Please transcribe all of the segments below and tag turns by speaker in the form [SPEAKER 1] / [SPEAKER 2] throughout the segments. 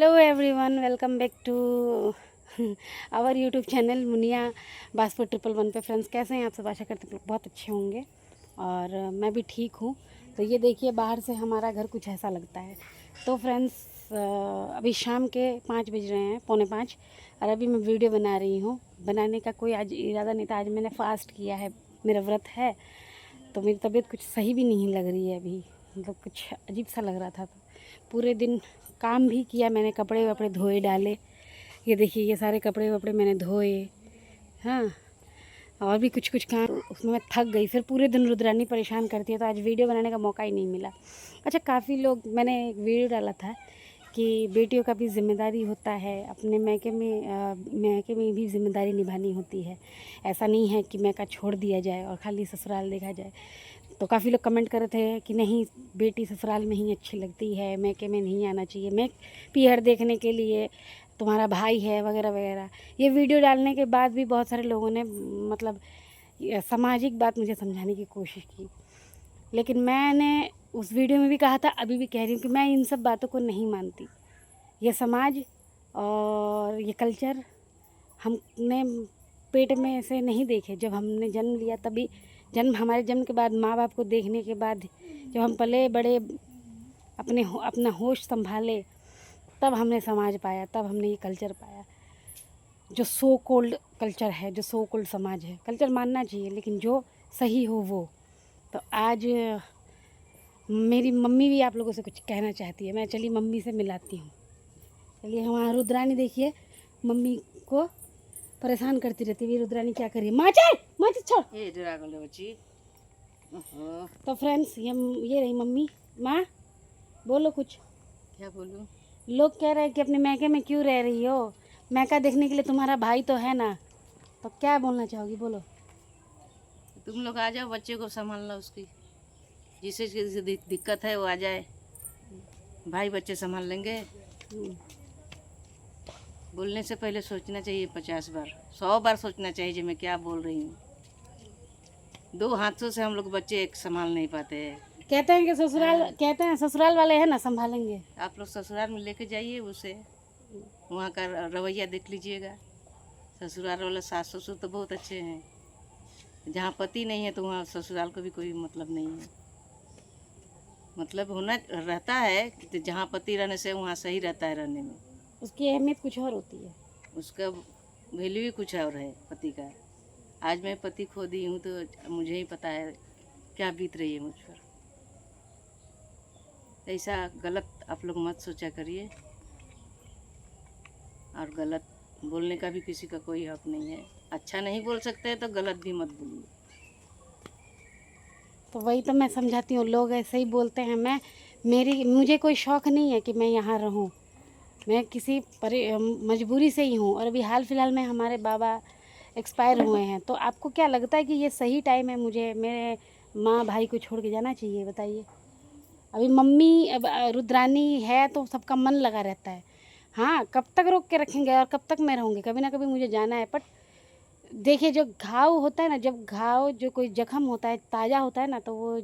[SPEAKER 1] Hello everyone, welcome back to our YouTube channel Muniya Baspur 111 पे। Friends, कैसे हैं आप सब? आशा करते हैं बहुत अच्छे होंगे और मैं भी ठीक हूँ। तो ये देखिए, बाहर से हमारा घर कुछ ऐसा लगता है। तो फ्रेंड्स, अभी शाम के 5 बज रहे हैं, पौने 5, और अभी मैं वीडियो बना रही हूँ। बनाने का कोई आज इरादा नहीं था। आज मैंने फ़ास्ट किया है, मेरा व्रत है, तो मेरी तबीयत कुछ सही भी नहीं लग रही है अभी। मतलब कुछ अजीब सा लग रहा था। पूरे दिन काम भी किया मैंने, कपड़े वपड़े धोए डाले। ये देखिए, ये सारे कपड़े वपड़े मैंने धोए। हाँ, और भी कुछ कुछ काम, उसमें मैं थक गई। फिर पूरे दिन रुद्रानी परेशान करती है, तो आज वीडियो बनाने का मौका ही नहीं मिला। अच्छा, काफ़ी लोग, मैंने एक वीडियो डाला था कि बेटियों का भी जिम्मेदारी होता है, अपने मैके में भी जिम्मेदारी निभानी होती है। ऐसा नहीं है कि मैका छोड़ दिया जाए और खाली ससुराल देखा जाए। तो काफ़ी लोग कमेंट कर रहे थे कि नहीं, बेटी ससुराल में ही अच्छी लगती है, मैके में नहीं आना चाहिए, मैं पीहर देखने के लिए तुम्हारा भाई है वगैरह वगैरह। ये वीडियो डालने के बाद भी बहुत सारे लोगों ने मतलब सामाजिक बात मुझे समझाने की कोशिश की, लेकिन मैंने उस वीडियो में भी कहा था, अभी भी कह रही हूँ कि मैं इन सब बातों को नहीं मानती। ये समाज और ये कल्चर हमने पेट में से नहीं देखे। जब हमने जन्म लिया, तभी हमारे जन्म के बाद, माँ बाप को देखने के बाद, जब हम पले बड़े, अपना होश संभाले, तब हमने समाज पाया, तब हमने ये कल्चर पाया, जो सो कोल्ड कल्चर है, जो सो कोल्ड समाज है। कल्चर मानना चाहिए, लेकिन जो सही हो वो। तो आज मेरी मम्मी भी आप लोगों से कुछ कहना चाहती है। मैं चलिए मम्मी से मिलाती हूँ। चलिए, हमारा रुद्रानी देखिए, मम्मी को परेशान करती रहती है। रुद्रानी क्या करिए, माचिस छोड़।
[SPEAKER 2] बच्ची।
[SPEAKER 1] तो फ्रेंड्स, ये रही मम्मी। माँ, बोलो कुछ।
[SPEAKER 2] क्या बोलूं?
[SPEAKER 1] लोग कह रहे हैं कि अपने मैके में क्यों रह रही हो, मैका देखने के लिए तुम्हारा भाई तो है ना। तो क्या बोलना चाहोगी, बोलो।
[SPEAKER 2] तुम लोग आ जाओ, बच्चे को संभालना, उसकी जिसे जिसे दिक्कत है वो आ जाए, भाई बच्चे संभाल लेंगे। बोलने से पहले सोचना चाहिए 50 बार, 100 बार सोचना चाहिए कि मैं क्या बोल रही हूँ। 2 हाथों से हम लोग बच्चे एक संभाल नहीं पाते हैं।
[SPEAKER 1] कहते हैं कि ससुराल, कहते हैं ससुराल वाले हैं ना संभालेंगे।
[SPEAKER 2] आप लोग ससुराल में लेके जाइए उसे, वहाँ का रवैया देख लीजिएगा। ससुराल वाले सास ससुर तो बहुत अच्छे हैं। जहाँ पति नहीं है तो वहाँ ससुराल को भी कोई मतलब नहीं है। मतलब होना रहता है कि जहाँ पति रहने से वहाँ सही रहता है रहने में।
[SPEAKER 1] उसकी अहमियत कुछ और होती है,
[SPEAKER 2] उसका वैल्यू ही कुछ और है पति का। आज मैं पति खो दी हूँ तो मुझे ही पता है क्या बीत रही है मुझ पर। ऐसा गलत आप लोग मत सोचा करिए, और गलत बोलने का भी किसी का कोई हक नहीं है। अच्छा नहीं बोल सकते तो गलत भी मत बोलिए।
[SPEAKER 1] तो वही तो मैं समझाती हूँ। लोग ऐसे ही बोलते हैं। मुझे कोई शौक़ नहीं है कि मैं यहाँ रहूँ। मैं किसी मजबूरी से ही हूँ। और अभी हाल फिलहाल में हमारे बाबा एक्सपायर हुए हैं। तो आपको क्या लगता है कि ये सही टाइम है मुझे मेरे माँ भाई को छोड़ के जाना चाहिए? बताइए। अभी मम्मी, अब रुद्रानी है तो सबका मन लगा रहता है। हाँ, कब तक रोक के रखेंगे और कब तक मैं रहूँगी? कभी ना कभी मुझे जाना है। बट देखिए, जो घाव होता है ना, जब घाव, जो कोई जख्म होता है, ताज़ा होता है ना, तो वो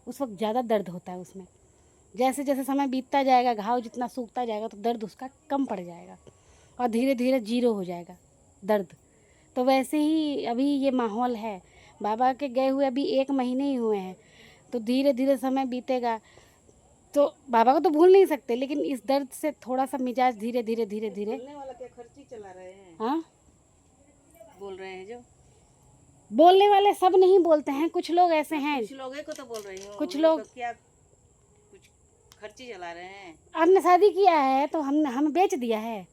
[SPEAKER 1] उस वक्त ज़्यादा दर्द होता है उसमें। जैसे जैसे समय बीतता जाएगा, घाव जितना सूखता जाएगा, तो दर्द उसका कम पड़ जाएगा और धीरे धीरे जीरो हो जाएगा दर्द। तो वैसे ही अभी ये माहौल है। बाबा के गए हुए अभी 1 महीने ही हुए हैं, तो धीरे धीरे समय बीतेगा। तो बाबा को तो भूल नहीं सकते, लेकिन इस दर्द से थोड़ा सा मिजाज धीरे धीरे धीरे धीरे।
[SPEAKER 2] बोलने वाला क्या खर्ची चला रहे हैं?
[SPEAKER 1] हाँ,
[SPEAKER 2] बोल रहे हैं जो
[SPEAKER 1] बोलने वाले सब नहीं बोलते हैं, कुछ लोग ऐसे हैं।
[SPEAKER 2] कुछ लोगों को तो बोल रही हूँ,
[SPEAKER 1] कुछ लोग
[SPEAKER 2] तो क्या कुछ खर्ची चला रहे हैं?
[SPEAKER 1] आपने शादी किया है तो हमें बेच दिया है।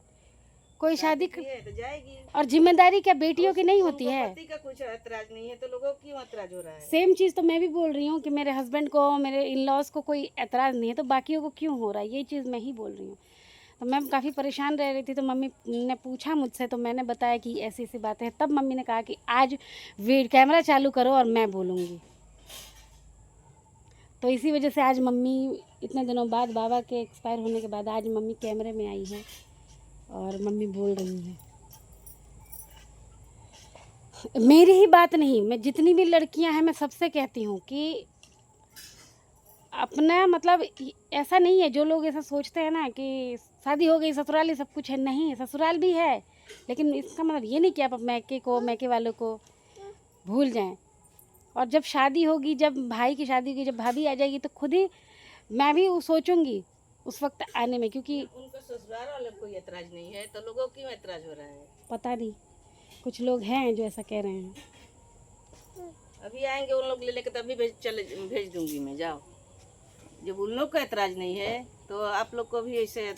[SPEAKER 1] कोई शादी
[SPEAKER 2] है तो जाएगी।
[SPEAKER 1] और जिम्मेदारी क्या बेटियों की नहीं होती है?
[SPEAKER 2] पति का कुछ ऐतराज नहीं है तो लोगों को क्यों ऐतराज हो रहा है?
[SPEAKER 1] सेम चीज़ तो मैं भी बोल रही हूँ कि मेरे हस्बैंड को, मेरे इन लॉज को कोई ऐतराज़ नहीं है, तो बाकियों को क्यों हो रहा है? ये चीज़ मैं ही बोल रही हूँ। तो मैं काफ़ी परेशान रह रही थी, तो मम्मी ने पूछा मुझसे, तो मैंने बताया कि ऐसी ऐसी बातें हैं। तब मम्मी ने कहा कि आज कैमरा चालू करो और मैं बोलूँगी। तो इसी वजह से आज मम्मी, इतने दिनों बाद, बाबा के एक्सपायर होने के बाद, आज मम्मी कैमरे में आई है और मम्मी बोल रही हैं। मेरी ही बात नहीं, मैं जितनी भी लड़कियां हैं, मैं सबसे कहती हूँ कि अपना मतलब ऐसा नहीं है। जो लोग ऐसा सोचते हैं ना कि शादी हो गई ससुराल ही सब कुछ है, नहीं, ससुराल भी है, लेकिन इसका मतलब ये नहीं कि आप मैके वालों को भूल जाएं। और जब शादी होगी, जब भाई की शादी होगी, जब भाभी आ जाएगी, तो खुद ही मैं भी सोचूंगी उस वक्त आने में, क्योंकि
[SPEAKER 2] उनको ससुराल वाले कोई ऐतराज नहीं है, तो लोगों को क्यों ऐतराज हो रहा है?
[SPEAKER 1] पता नहीं, कुछ लोग हैं जो ऐसा कह रहे हैं।
[SPEAKER 2] अभी आएंगे उन लोग ले लेके, तभी भेज दूंगी मैं, जाओ। जब उन लोग का ऐतराज नहीं है तो आप लोग को भी ऐसे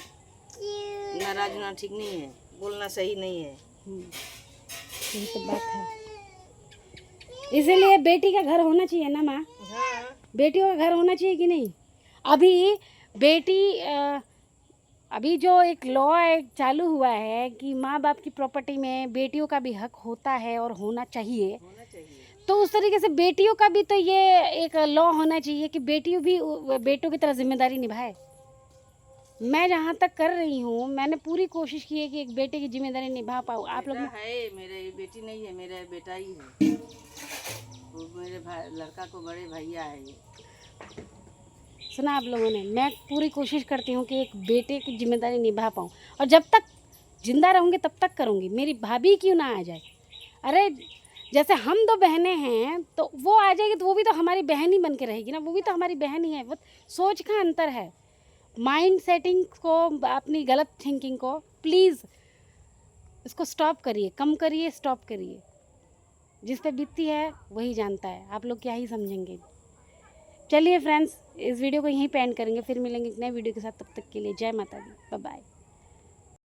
[SPEAKER 2] नाराज होना ठीक नहीं है, बोलना सही नहीं है।
[SPEAKER 1] यही तो बात है। इसीलिए बेटी का घर होना चाहिए ना माँ,
[SPEAKER 2] हाँ,
[SPEAKER 1] बेटियों का घर होना चाहिए कि नहीं। अभी बेटी अभी जो एक लॉ चालू हुआ है कि माँ बाप की प्रॉपर्टी में बेटियों का भी हक होता है और होना चाहिए, तो उस तरीके से बेटियों का भी तो ये एक लॉ होना चाहिए कि बेटियों भी बेटों की तरह जिम्मेदारी निभाए। मैं जहाँ तक कर रही हूँ, मैंने पूरी कोशिश की है कि एक बेटे की जिम्मेदारी निभा पाऊँ। आप लोग
[SPEAKER 2] है, मेरे बेटी नहीं है, मेरा बेटा ही है। वो मेरे भाई लड़का को बड़े भैया है ये।
[SPEAKER 1] सुना आप लोगों ने, मैं पूरी कोशिश करती हूँ कि एक बेटे की जिम्मेदारी निभा पाऊँ, और जब तक जिंदा रहूँगी तब तक करूँगी। मेरी भाभी क्यों ना आ जाए, अरे जैसे हम दो बहनें हैं तो वो आ जाएगी तो वो भी तो हमारी बहन ही बन के रहेगी ना, वो भी तो हमारी बहन ही है। वो सोच का अंतर है, माइंड सेटिंग को, अपनी गलत थिंकिंग को प्लीज़ इसको स्टॉप करिए, कम करिए, स्टॉप करिए। जिस पे बीतती है वही जानता है, आप लोग क्या ही समझेंगे। चलिए फ्रेंड्स, इस वीडियो को यहीं पे एंड करेंगे, फिर मिलेंगे एक नए वीडियो के साथ। तब तक के लिए जय माता दी, बाय बाय।